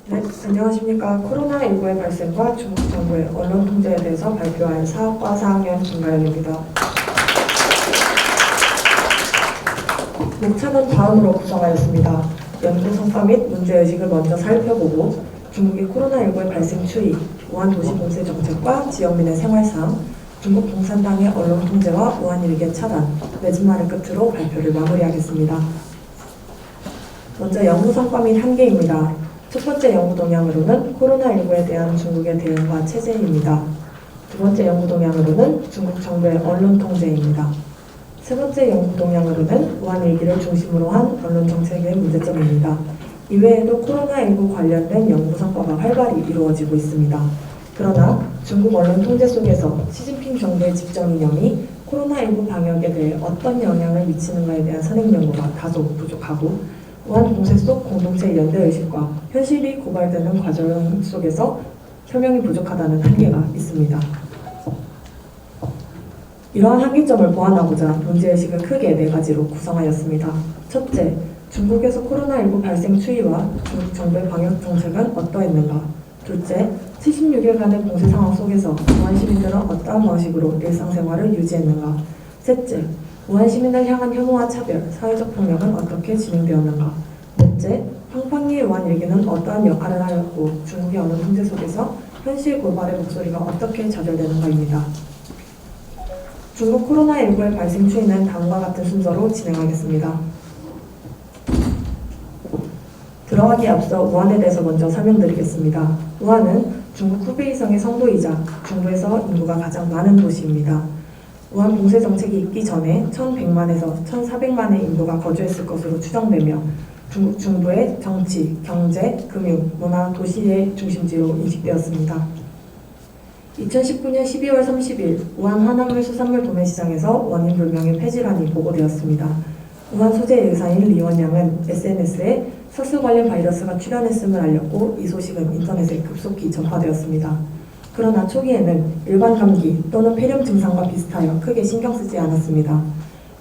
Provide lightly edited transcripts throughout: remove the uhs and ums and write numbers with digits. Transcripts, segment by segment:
네, 안녕하십니까. 코로나19의 발생과 중국 정부의 언론 통제에 대해서 발표할 사학과 4학년 김가연입니다. 목차는 다음으로 구성하였습니다. 연구 성과 및 문제의식을 먼저 살펴보고 중국의 코로나19의 발생 추이, 우한 도시 봉쇄 정책과 지역민의 생활상, 중국共产党의 언론 통제와 우한 일개 차단, 매진말을 끝으로 발표를 마무리하겠습니다. 먼저 연구 성과 및 한계입니다. 첫 번째 연구 동향으로는 코로나19에 대한 중국의 대응과 체제입니다. 두 번째 연구 동향으로는 중국 정부의 언론 통제입니다. 세 번째 연구 동향으로는 우한 일기를 중심으로 한 언론 정책의 문제점입니다. 이외에도 코로나19 관련된 연구 성과가 활발히 이루어지고 있습니다. 그러나 중국 언론 통제 속에서 시진핑 정부의 집정 이념이 코로나19 방역에 대해 어떤 영향을 미치는가에 대한 선행 연구가 다소 부족하고 우한 봉쇄 속 공동체 연대의식과 현실이 고발되는 과정 속에서 설명이 부족하다는 한계가 있습니다. 이러한 한계점을 보완하고자 문제의식을 크게 4가지로 구성하였습니다. 첫째, 중국에서 코로나19 발생 추이와 중국 정부의 방역 정책은 어떠했는가? 둘째, 76일간의 봉쇄 상황 속에서 우한 시민들은 어떠한 방식으로 일상생활을 유지했는가? 셋째, 우한 시민을 향한 혐오와 차별, 사회적 폭력은 어떻게 진행되었는가? 넷째, 팡팡이의 우한 일기는 어떠한 역할을 하였고 중국의 언론 통제 속에서 현실 고발의 목소리가 어떻게 좌절되는가입니다. 중국 코로나19의 발생 추이는 다음과 같은 순서로 진행하겠습니다. 들어가기에 앞서 우한에 대해서 먼저 설명드리겠습니다. 우한은 중국 후베이성의 성도이자 중부에서 인구가 가장 많은 도시입니다. 우한 봉쇄 정책이 있기 전에 1100만에서 1400만의 인구가 거주했을 것으로 추정되며 중국 중부의 정치, 경제, 금융, 문화, 도시의 중심지로 인식되었습니다. 2019년 12월 30일 우한 화합물 수산물 도매시장에서 원인 불명의 폐질환이 보고되었습니다. 우한 소재 의사인 리원양은 SNS에 서스 관련 바이러스가 출현했음을 알렸고 이 소식은 인터넷에 급속히 전파되었습니다. 그러나 초기에는 일반 감기 또는 폐렴 증상과 비슷하여 크게 신경 쓰지 않았습니다.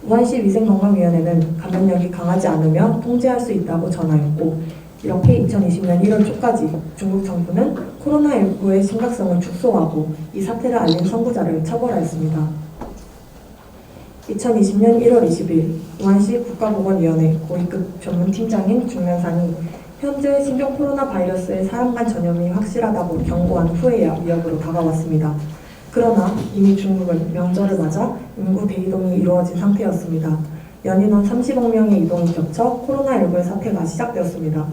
우한시 위생건강위원회는 감염력이 강하지 않으며 통제할 수 있다고 전하였고 이렇게 2020년 1월 초까지 중국 정부는 코로나19의 심각성을 축소하고 이 사태를 알린 선구자를 처벌하였습니다. 2020년 1월 20일 우한시 국가보건위원회 고위급 전문팀장인 중면산이 현재 신종 코로나 바이러스의 사람 간 전염이 확실하다고 경고한 후에야 위협으로 다가왔습니다. 그러나 이미 중국은 명절을 맞아 인구 대이동이 이루어진 상태였습니다. 연인원 30억 명의 이동이 겹쳐 코로나19의 사태가 시작되었습니다.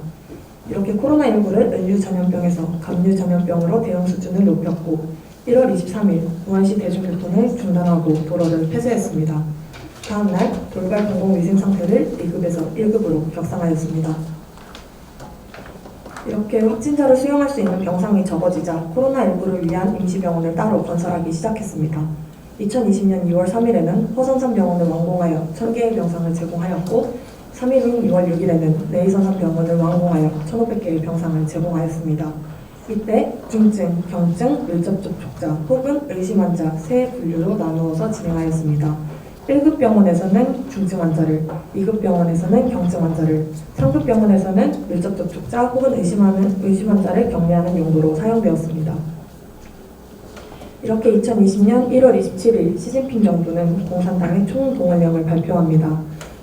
이렇게 코로나19를 은류 전염병에서 감류 전염병으로 대응 수준을 높였고 1월 23일 우한시 대중교통을 중단하고 도로를 폐쇄했습니다. 다음날 돌발 공공위생 상태를 2급에서 1급으로 격상하였습니다. 이렇게 확진자를 수용할 수 있는 병상이 적어지자 코로나19를 위한 임시병원을 따로 건설하기 시작했습니다. 2020년 2월 3일에는 허선산 병원을 완공하여 1000개의 병상을 제공하였고 3일 후 2월 6일에는 내의선산 병원을 완공하여 1500개의 병상을 제공하였습니다. 이때 중증, 경증, 밀접 접촉자 혹은 의심 환자 세 분류로 나누어서 진행하였습니다. 1급 병원에서는 중증 환자를, 2급 병원에서는 경증 환자를, 3급 병원에서는 밀접 접촉자 혹은 의심 환자를 격리하는 용도로 사용되었습니다. 이렇게 2020년 1월 27일 시진핑 정부는 공산당의 총동원령을 발표합니다.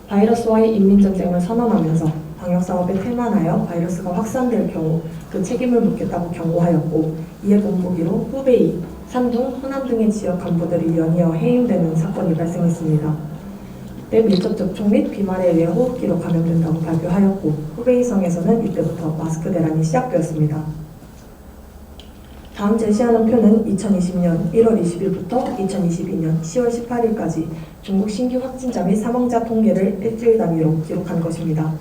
바이러스와의 인민전쟁을 선언하면서 방역사업에 태만하여 바이러스가 확산될 경우 그 책임을 묻겠다고 경고하였고 이에 본보기로 후베이, 산둥, 호남 등의 지역 간부들이 연이어 해임되는 사건이 발생했습니다. 이때 밀접 접촉 및 비말에 의해 호흡기로 감염된다고 발표하였고 후베이성에서는 이때부터 마스크 대란이 시작되었습니다. 다음 제시하는 표는 2020년 1월 20일부터 2022년 10월 18일까지 중국 신규 확진자 및 사망자 통계를 일주일 단위로 기록한 것입니다.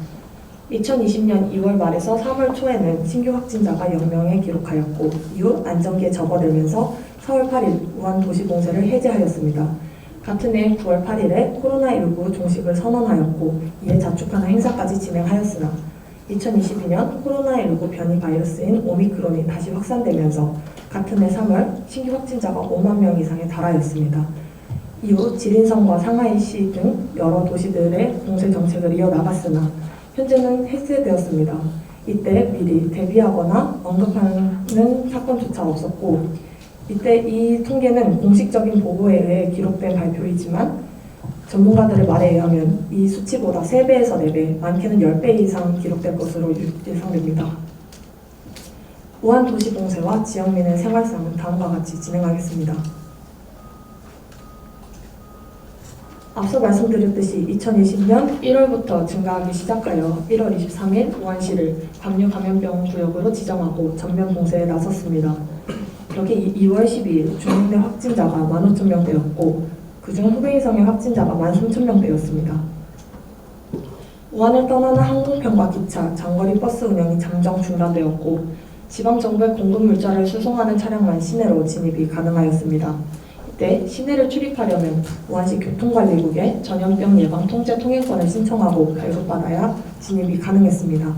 2020년 2월 말에서 3월 초에는 신규 확진자가 0명에 기록하였고 이후 안정기에 접어들면서 4월 8일 우한 도시 봉쇄를 해제하였습니다. 같은 해 9월 8일에 코로나19 종식을 선언하였고 이에 자축하는 행사까지 진행하였으나 2022년 코로나19 변이 바이러스인 오미크론이 다시 확산되면서 같은 해 3월 신규 확진자가 5만 명 이상에 달하였습니다. 이후 지린성과 상하이시 등 여러 도시들의 봉쇄 정책을 이어나갔으나 현재는 해제되었습니다. 이때 미리 대비하거나 언급하는 사건조차 없었고, 이때 이 통계는 공식적인 보고에 의해 기록된 발표이지만 전문가들의 말에 의하면 이 수치보다 3배에서 4배, 많게는 10배 이상 기록될 것으로 예상됩니다. 우한 도시 봉쇄와 지역민의 생활상은 다음과 같이 진행하겠습니다. 앞서 말씀드렸듯이 2020년 1월부터 증가하기 시작하여 1월 23일 우한시를 감류 감염병 구역으로 지정하고 전면 봉쇄에 나섰습니다. 여기 2월 12일 중국내 확진자가 15,000명대였고 그중 후베이성의 확진자가 13,000명대였습니다. 우한을 떠나는 항공편과 기차, 장거리 버스 운영이 잠정 중단되었고 지방정부의 공급 물자를 수송하는 차량만 시내로 진입이 가능하였습니다. 이때 시내를 출입하려면 우한시 교통관리국에 전염병 예방 통제 통행권을 신청하고 발급받아야 진입이 가능했습니다.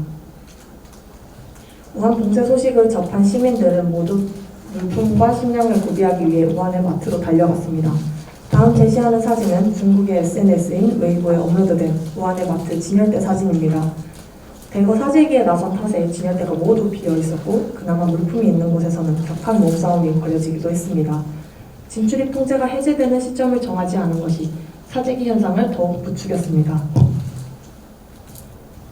우한 봉쇄 소식을 접한 시민들은 모두 물품과 식량을 구비하기 위해 우한의 마트로 달려갔습니다. 다음 제시하는 사진은 중국의 SNS인 웨이보에 업로드된 우한의 마트 진열대 사진입니다. 대거 사재기에 나선 탓에 진열대가 모두 비어 있었고 그나마 물품이 있는 곳에서는 격한 몸싸움이 벌어지기도 했습니다. 진출입 통제가 해제되는 시점을 정하지 않은 것이 사재기 현상을 더욱 부추겼습니다.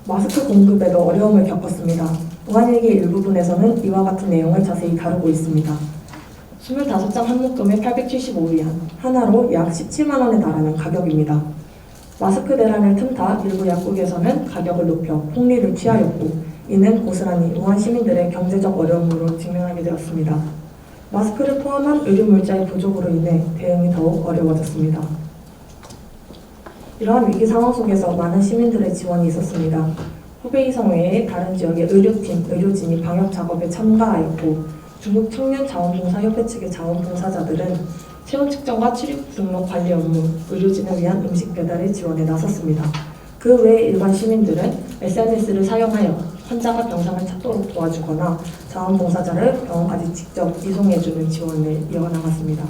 마스크 공급에도 어려움을 겪었습니다. 우한일기 일부분에서는 이와 같은 내용을 자세히 다루고 있습니다. 25장 한 묶음에 875위안, 하나로 약 17만 원에 달하는 가격입니다. 마스크 대란을 틈타 일부 약국에서는 가격을 높여 폭리를 취하였고 이는 고스란히 우한 시민들의 경제적 어려움으로 직면하게 되었습니다. 마스크를 포함한 의료 물자의 부족으로 인해 대응이 더욱 어려워졌습니다. 이러한 위기 상황 속에서 많은 시민들의 지원이 있었습니다. 후베이성 외에 다른 지역의 의료팀, 의료진이 방역 작업에 참가하였고 중국 청년자원봉사협회 측의 자원봉사자들은 체온 측정과 출입 등록 관리 업무, 의료진을 위한 음식 배달의 지원에 나섰습니다. 그 외에 일반 시민들은 SNS를 사용하여 환자가 병상을 찾도록 도와주거나 자원봉사자를 병원까지 직접 이송해주는 지원을 이어나갔습니다.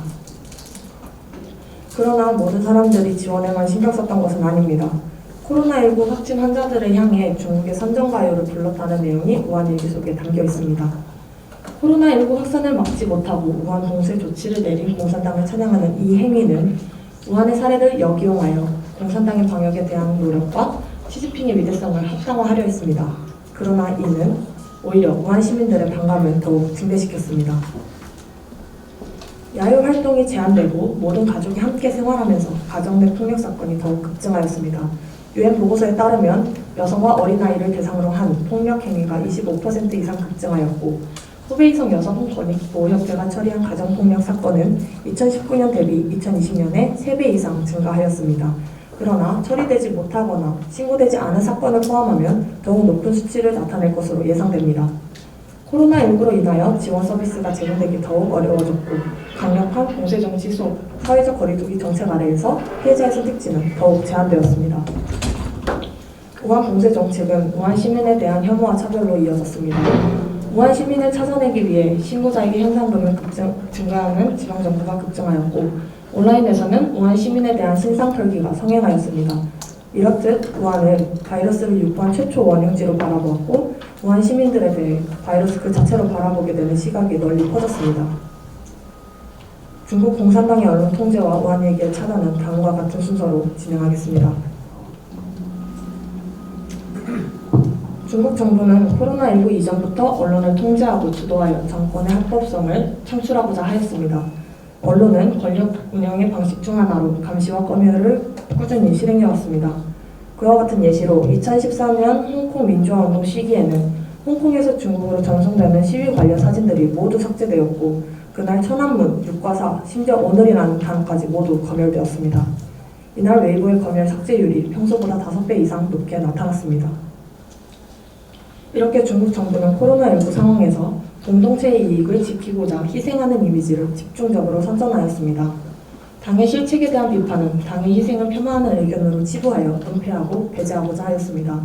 그러나 모든 사람들이 지원에만 신경 썼던 것은 아닙니다. 코로나19 확진 환자들을 향해 중국의 선전가요를 불렀다는 내용이 우한일기 속에 담겨 있습니다. 코로나19 확산을 막지 못하고 우한 봉쇄 조치를 내린 공산당을 찬양하는 이 행위는 우한의 사례를 역이용하여 공산당의 방역에 대한 노력과 시진핑의 위대성을 합당화하려 했습니다. 그러나 이는 오히려 우한 시민들의 반감을 더욱 증대시켰습니다. 야유 활동이 제한되고 모든 가족이 함께 생활하면서 가정 내 폭력 사건이 더욱 급증하였습니다. 유엔 보고서에 따르면 여성과 어린아이를 대상으로 한 폭력 행위가 25% 이상 급증하였고 후베이성 여성권익보호협회가 처리한 가정폭력 사건은 2019년 대비 2020년에 3배 이상 증가하였습니다. 그러나 처리되지 못하거나 신고되지 않은 사건을 포함하면 더욱 높은 수치를 나타낼 것으로 예상됩니다. 코로나19로 인하여 지원 서비스가 제공되기 더욱 어려워졌고 강력한 봉쇄 정치 속 사회적 거리두기 정책 아래에서 피해자의 선택지는 더욱 제한되었습니다. 우한 봉쇄 정책은 우한 시민에 대한 혐오와 차별로 이어졌습니다. 우한 시민을 찾아내기 위해 신고자에게 현상금을 증가하는 지방정부가 급증하였고 온라인에서는 우한 시민에 대한 신상털기가 성행하였습니다. 이렇듯 우한은 바이러스를 유포한 최초 원흉지로 바라보았고 우한 시민들에 대해 바이러스 그 자체로 바라보게 되는 시각이 널리 퍼졌습니다. 중국 공산당의 언론 통제와 우한일기의 차단은 다음과 같은 순서로 진행하겠습니다. 중국 정부는 코로나19 이전부터 언론을 통제하고 주도하여 정권의 합법성을 창출하고자 하였습니다. 언론은 권력 운영의 방식 중 하나로 감시와 검열을 꾸준히 실행해왔습니다. 그와 같은 예시로 2014년 홍콩 민주화운동 시기에는 홍콩에서 중국으로 전송되는 시위 관련 사진들이 모두 삭제되었고 그날 천안문, 육과사, 심지어 오늘이라는 단어까지 모두 검열되었습니다. 이날 웨이보의 검열 삭제율이 평소보다 5배 이상 높게 나타났습니다. 이렇게 중국 정부는 코로나19 상황에서 공동체의 이익을 지키고자 희생하는 이미지를 집중적으로 선전하였습니다. 당의 실책에 대한 비판은 당의 희생을 폄하하는 의견으로 치부하여 은폐하고 배제하고자 하였습니다.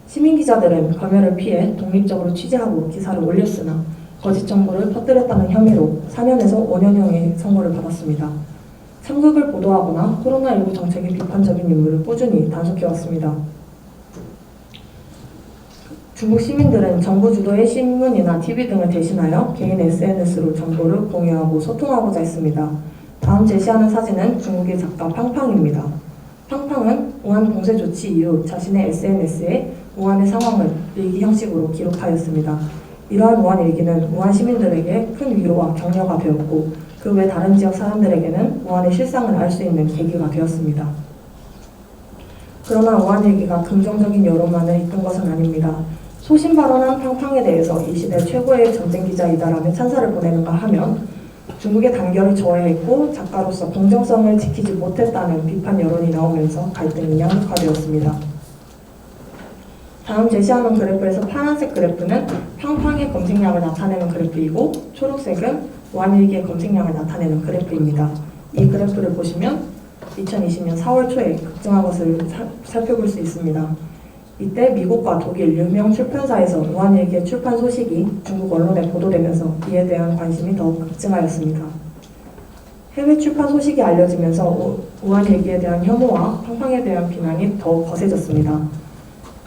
시민기자들은 검열을 피해 독립적으로 취재하고 기사를 올렸으나 거짓 정보를 퍼뜨렸다는 혐의로 4년에서 5년형의 선고를 받았습니다. 참극을 보도하거나 코로나19 정책의 비판적인 인물을 꾸준히 단속해왔습니다. 중국 시민들은 정부 주도의 신문이나 TV 등을 대신하여 개인 SNS로 정보를 공유하고 소통하고자 했습니다. 다음 제시하는 사진은 중국의 작가 팡팡입니다. 팡팡은 우한 봉쇄 조치 이후 자신의 SNS에 우한의 상황을 일기 형식으로 기록하였습니다. 이러한 우한 일기는 우한 시민들에게 큰 위로와 격려가 되었고 그 외 다른 지역 사람들에게는 우한의 실상을 알 수 있는 계기가 되었습니다. 그러나 우한 일기가 긍정적인 여론만을 이끈 것은 아닙니다. 소신 발언한 팡팡에 대해서 이 시대 최고의 전쟁 기자이다라며 찬사를 보내는가 하면 중국의 단결을 저해했고 작가로서 공정성을 지키지 못했다는 비판 여론이 나오면서 갈등이 양극화되었습니다. 다음 제시하는 그래프에서 파란색 그래프는 팡팡의 검색량을 나타내는 그래프이고 초록색은 우한일기의 검색량을 나타내는 그래프입니다. 이 그래프를 보시면 2020년 4월 초에 급증한 것을 살펴볼 수 있습니다. 이때 미국과 독일 유명 출판사에서 우한일기의 출판 소식이 중국 언론에 보도되면서 이에 대한 관심이 더욱 급증하였습니다. 해외 출판 소식이 알려지면서 우한일기에 대한 혐오와 팡팡에 대한 비난이 더욱 거세졌습니다.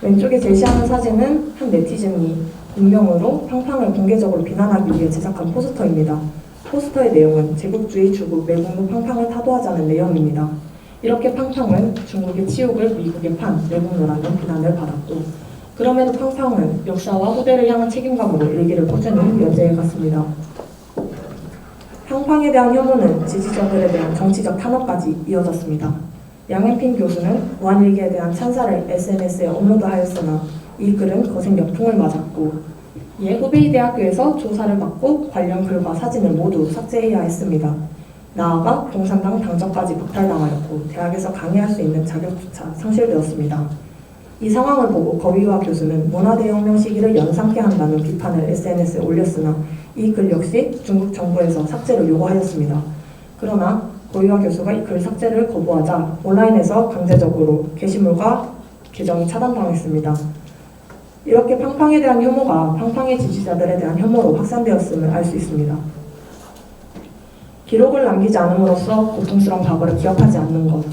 왼쪽에 제시하는 사진은 한 네티즌이 익명으로 팡팡을 공개적으로 비난하기 위해 제작한 포스터입니다. 포스터의 내용은 제국주의 주국 매국노 팡팡을 타도하자는 내용입니다. 이렇게 팡팡은 중국의 치욕을 미국에 판 매국노라는 비난을 받았고 그럼에도 팡팡은 역사와 후대를 향한 책임감으로 일기를 꾸준히 연재해갔습니다. 팡팡에 대한 혐오는 지지자들에 대한 정치적 탄압까지 이어졌습니다. 양현핑 교수는 우한일기에 대한 찬사를 SNS에 업로드하였으나 이 글은 거센 역풍을 맞았고 이에 후베이 대학교에서 조사를 받고 관련 글과 사진을 모두 삭제해야 했습니다. 나아가 공산당 당적까지 박탈당하였고 대학에서 강의할 수 있는 자격조차 상실되었습니다. 이 상황을 보고 거위와 교수는 문화대혁명 시기를 연상케 한다는 비판을 SNS에 올렸으나 이 글 역시 중국 정부에서 삭제를 요구하였습니다. 그러나 거위와 교수가 이 글 삭제를 거부하자 온라인에서 강제적으로 게시물과 계정이 차단당했습니다. 이렇게 팡팡에 대한 혐오가 팡팡의 지지자들에 대한 혐오로 확산되었음을 알 수 있습니다. 기록을 남기지 않음으로써 고통스러운 과거를 기억하지 않는 것,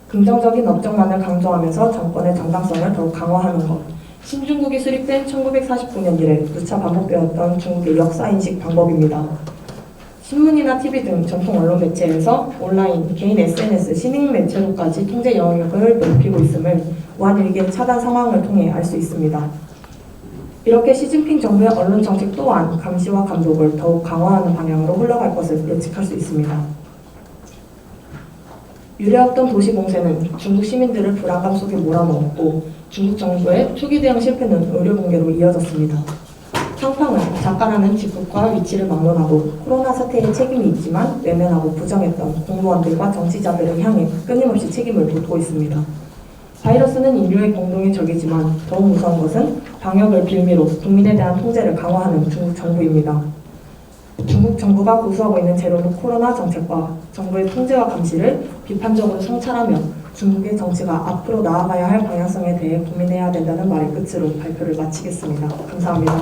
긍정적인 업적만을 강조하면서 정권의 정당성을 더욱 강화하는 것, 신중국이 수립된 1949년 이래 누차 반복되었던 중국의 역사인식 방법입니다. 신문이나 TV 등 전통 언론 매체에서 온라인, 개인 SNS, 신흥 매체로까지 통제 영역을 넓히고 있음을 우한일기의 차단 상황을 통해 알 수 있습니다. 이렇게 시진핑 정부의 언론 정책 또한 감시와 감독을 더욱 강화하는 방향으로 흘러갈 것을 예측할 수 있습니다. 유례없던 도시 봉쇄는 중국 시민들을 불안감 속에 몰아넣었고 중국 정부의 초기 대응 실패는 의료 붕괴로 이어졌습니다. 팡팡은 작가라는 직급과 위치를 막론하고 코로나 사태에 책임이 있지만 외면하고 부정했던 공무원들과 정치자들을 향해 끊임없이 책임을 묻고 있습니다. 바이러스는 인류의 공동의 적이지만 더욱 무서운 것은 방역을 빌미로 국민에 대한 통제를 강화하는 중국 정부입니다. 중국 정부가 고수하고 있는 제로는 코로나 정책과 정부의 통제와 감시를 비판적으로 성찰하며 중국의 정치가 앞으로 나아가야 할 방향성에 대해 고민해야 된다는 말의 끝으로 발표를 마치겠습니다. 감사합니다.